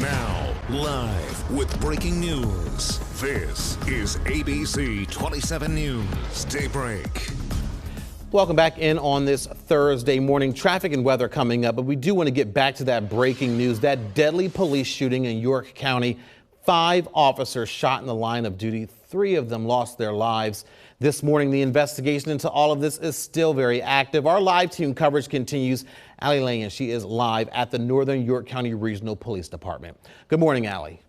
Now, live with breaking news, this is ABC 27 News Daybreak. Welcome back in on this Thursday morning. Traffic and weather coming up, but we do want to get back to that breaking news, that deadly police shooting in York County. 5 officers shot in the line of duty. 3 of them lost their lives. This morning, the investigation into all of this is still very active. Our live team coverage continues. Allie Lane, she is live at the Northern York County Regional Police Department. Good morning, Allie.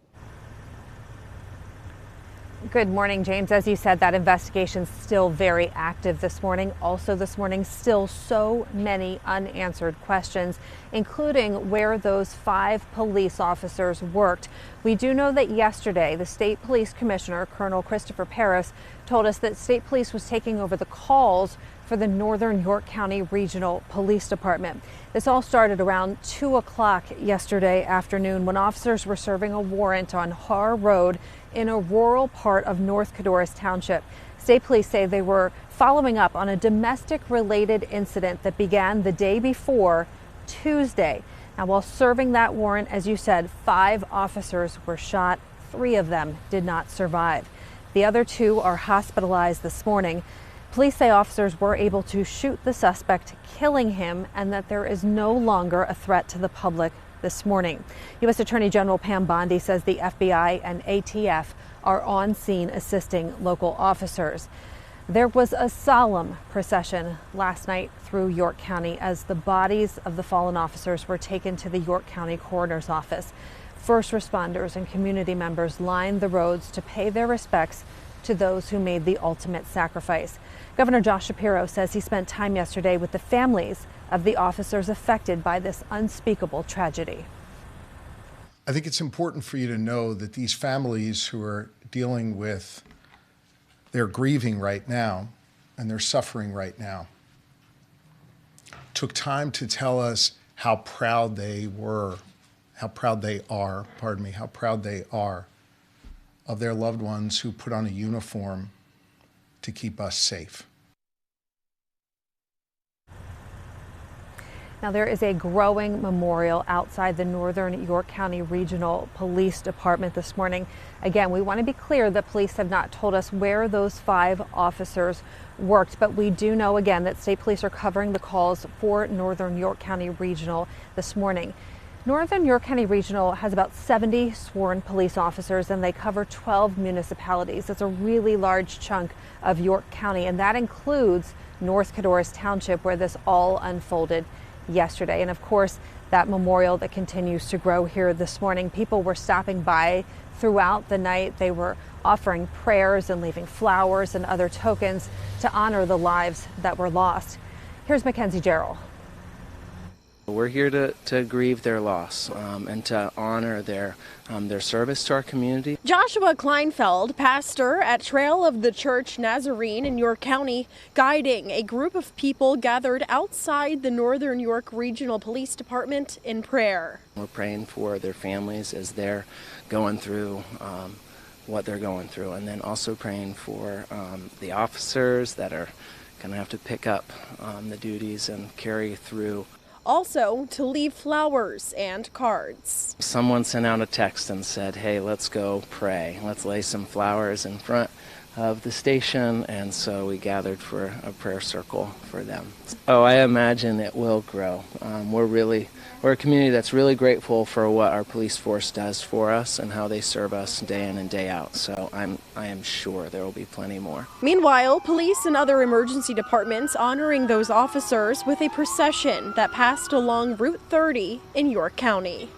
Good morning, James. As you said, that investigation is still very active this morning. Also this morning, still so many unanswered questions, including where those 5 police officers worked. We do know that yesterday, the State Police Commissioner, Colonel Christopher Paris, told us that State Police was taking over the calls for the Northern York County Regional Police Department. This all started around 2 o'clock yesterday afternoon when officers were serving a warrant on Har Road in a rural part of North Codorus Township. State police say they were following up on a domestic-related incident that began the day before Tuesday. Now, while serving that warrant, as you said, 5 officers were shot. 3 of them did not survive. The other 2 are hospitalized this morning. Police say officers were able to shoot the suspect, killing him, and that there is no longer a threat to the public this morning. U.S. Attorney General Pam Bondi says the FBI and ATF are on scene assisting local officers. There was a solemn procession last night through York County as the bodies of the fallen officers were taken to the York County Coroner's Office. First responders and community members lined the roads to pay their respects to those who made the ultimate sacrifice. Governor Josh Shapiro says he spent time yesterday with the families of the officers affected by this unspeakable tragedy. I think it's important for you to know that these families who are dealing with, they're grieving right now and they're suffering right now, took time to tell us how proud they are of their loved ones who put on a uniform to keep us safe. Now, there is a growing memorial outside the Northern York County Regional Police Department this morning. Again, we want to be clear that police have not told us where those 5 officers worked, but we do know again that state police are covering the calls for Northern York County Regional this morning. Northern York County Regional has about 70 sworn police officers, and they cover 12 municipalities. That's a really large chunk of York County, and that includes North Codorus Township, where this all unfolded yesterday. And of course, that memorial that continues to grow here this morning. People were stopping by throughout the night. They were offering prayers and leaving flowers and other tokens to honor the lives that were lost. Here's Mackenzie Jarrell. We're here to grieve their loss and to honor their service to our community. Joshua Kleinfeld, pastor at Trail of the Church Nazarene in York County, guiding a group of people gathered outside the Northern York Regional Police Department in prayer. We're praying for their families as they're going through what they're going through, and then also praying for the officers that are going to have to pick up the duties and carry through. Also, to leave flowers and cards. Someone sent out a text and said, hey, let's go pray. Let's lay some flowers in front of the station, and so we gathered for a prayer circle for them. Oh, I imagine it will grow. We're a community that's really grateful for what our police force does for us and how they serve us day in and day out. So I am sure there will be plenty more. Meanwhile, police and other emergency departments honoring those officers with a procession that passed along Route 30 in York County.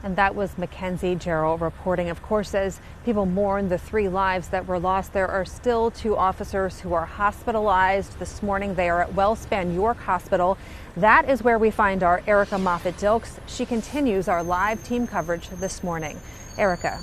And that was Mackenzie Jarrell reporting. Of course, as people mourn the 3 lives that were lost, there are still 2 officers who are hospitalized this morning. They are at Wellspan York Hospital. That is where we find our Erica Moffett-Dilks. She continues our live team coverage this morning. Erica.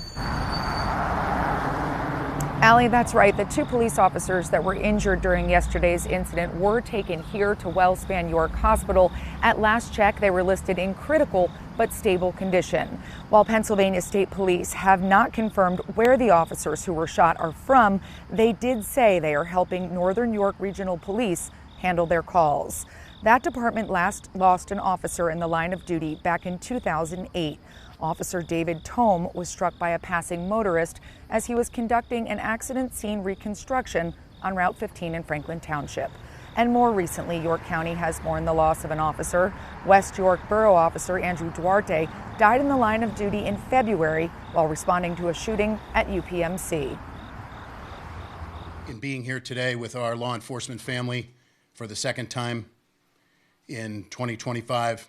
Allie, that's right. The 2 police officers that were injured during yesterday's incident were taken here to Wellspan York Hospital. At last check, they were listed in critical but stable condition. While Pennsylvania State Police have not confirmed where the officers who were shot are from, they did say they are helping Northern York Regional Police handle their calls. That department last lost an officer in the line of duty back in 2008. Officer David Tome was struck by a passing motorist as he was conducting an accident scene reconstruction on Route 15 in Franklin Township. And more recently, York County has mourned the loss of an officer. West York Borough Officer Andrew Duarte died in the line of duty in February while responding to a shooting at UPMC. In being here today with our law enforcement family for the second time in 2025,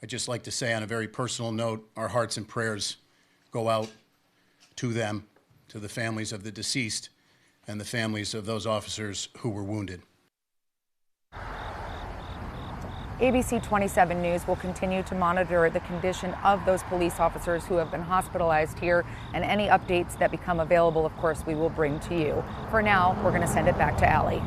I'd just like to say on a very personal note, our hearts and prayers go out to them, to the families of the deceased and the families of those officers who were wounded. ABC 27 News will continue to monitor the condition of those police officers who have been hospitalized here, and any updates that become available, of course, we will bring to you. For now, we're going to send it back to Allie.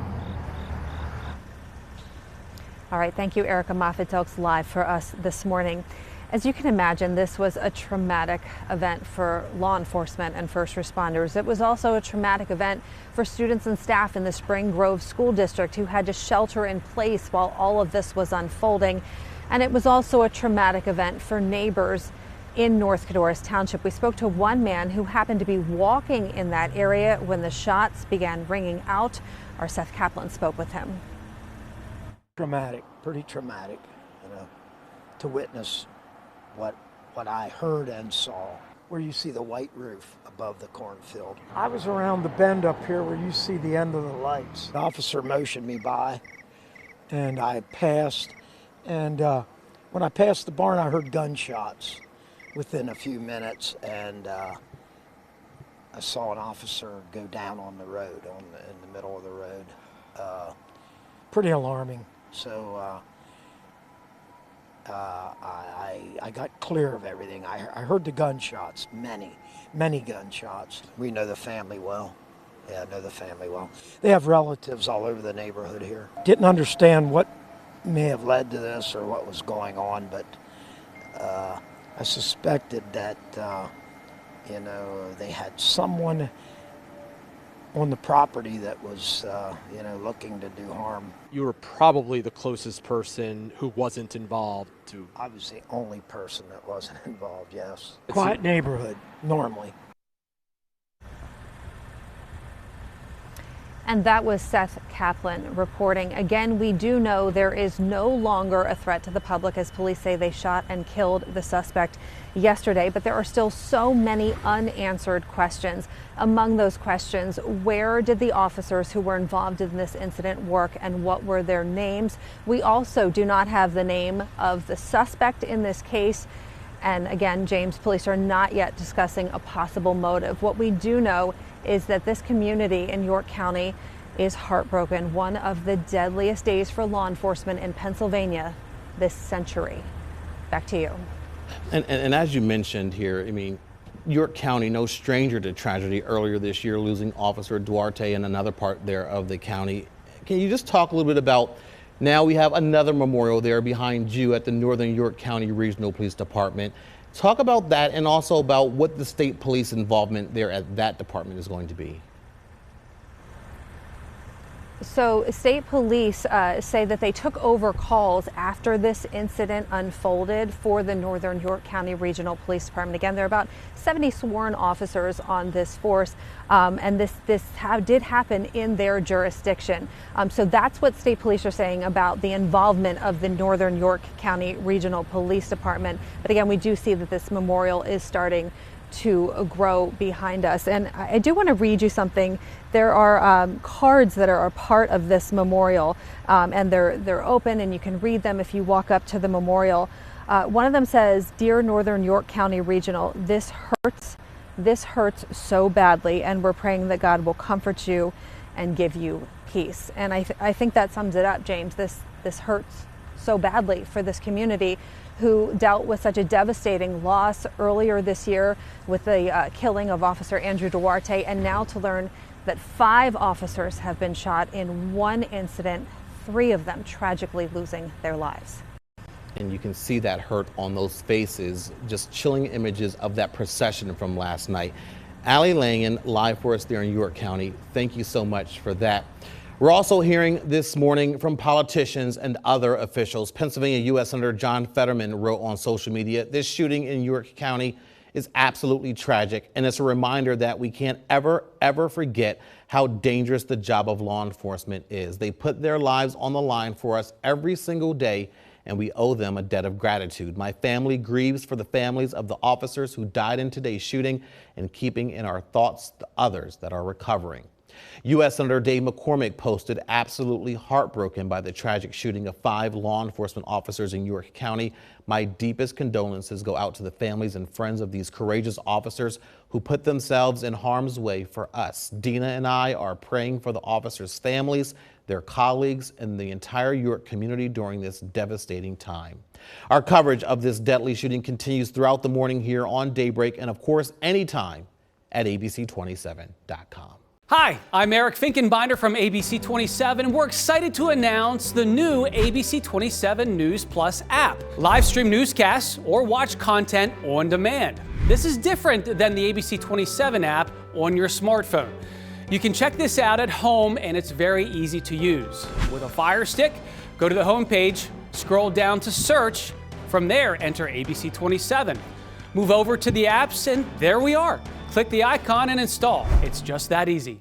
All right, thank you, Erica Moffett-Delks, live for us this morning. As you can imagine, this was a traumatic event for law enforcement and first responders. It was also a traumatic event for students and staff in the Spring Grove School District who had to shelter in place while all of this was unfolding. And it was also a traumatic event for neighbors in North Codorus Township. We spoke to one man who happened to be walking in that area when the shots began ringing out. Our Seth Kaplan spoke with him. Traumatic, pretty traumatic, to witness what I heard and saw, where you see the white roof above the cornfield. I was around the bend up here where you see the end of the lights. The officer motioned me by, and I passed, and when I passed the barn, I heard gunshots within a few minutes, and I saw an officer go down on the road, in the middle of the road. Pretty alarming. So I got clear of everything. I heard the gunshots, many gunshots. We know the family well. Yeah, I know the family well. They have relatives all over the neighborhood here. Didn't understand what may have led to this or what was going on, but I suspected that, they had someone on the property that was, looking to do harm. You were probably the closest person who wasn't involved to... I was the only person that wasn't involved, yes. Quiet neighborhood, normally. And that was Seth Kaplan reporting. Again, we do know there is no longer a threat to the public as police say they shot and killed the suspect yesterday, but there are still so many unanswered questions. Among those questions, where did the officers who were involved in this incident work and what were their names? We also do not have the name of the suspect in this case. And again, James, police are not yet discussing a possible motive. What we do know is that this community in York County is heartbroken. One of the deadliest days for law enforcement in Pennsylvania this century. Back to you. And as you mentioned here, I mean, York County, no stranger to tragedy earlier this year, losing Officer Duarte in another part there of the county. Can you just talk a little bit about, now we have another memorial there behind you at the Northern York County Regional Police Department. Talk about that and also about what the state police involvement there at that department is going to be. So state police say that they took over calls after this incident unfolded for the Northern York County Regional Police Department. Again, there are about 70 sworn officers on this force, and this did happen in their jurisdiction. So that's what state police are saying about the involvement of the Northern York County Regional Police Department. But again, we do see that this memorial is starting to grow behind us. And I do want to read you something. There are cards that are a part of this memorial, and they're open and you can read them if you walk up to the memorial. One of them says, "Dear Northern York County Regional, this hurts so badly, and we're praying that God will comfort you and give you peace." And I think that sums it up, James. This hurts so badly for this community who dealt with such a devastating loss earlier this year with the killing of Officer Andrew Duarte, and now to learn that 5 officers have been shot in one incident, 3 of them tragically losing their lives. And you can see that hurt on those faces, just chilling images of that procession from last night. Allie Langan, live for us there in York County. Thank you so much for that. We're also hearing this morning from politicians and other officials. Pennsylvania U.S. Senator John Fetterman wrote on social media, "This shooting in York County is absolutely tragic, and it's a reminder that we can't ever forget how dangerous the job of law enforcement is. They put their lives on the line for us every single day, and we owe them a debt of gratitude. My family grieves for the families of the officers who died in today's shooting, and keeping in our thoughts the others that are recovering." U.S. Senator Dave McCormick posted, "Absolutely heartbroken by the tragic shooting of 5 law enforcement officers in York County. My deepest condolences go out to the families and friends of these courageous officers who put themselves in harm's way for us. Dina and I are praying for the officers' families, their colleagues, and the entire York community during this devastating time." Our coverage of this deadly shooting continues throughout the morning here on Daybreak, and of course anytime at abc27.com. Hi, I'm Eric Finkenbinder from ABC 27, and we're excited to announce the new ABC 27 News Plus app. Live stream newscasts or watch content on demand. This is different than the ABC 27 app on your smartphone. You can check this out at home, and it's very easy to use. With a Fire Stick, go to the home page, scroll down to search. From there, enter ABC 27. Move over to the apps, and there we are. Click the icon and install. It's just that easy.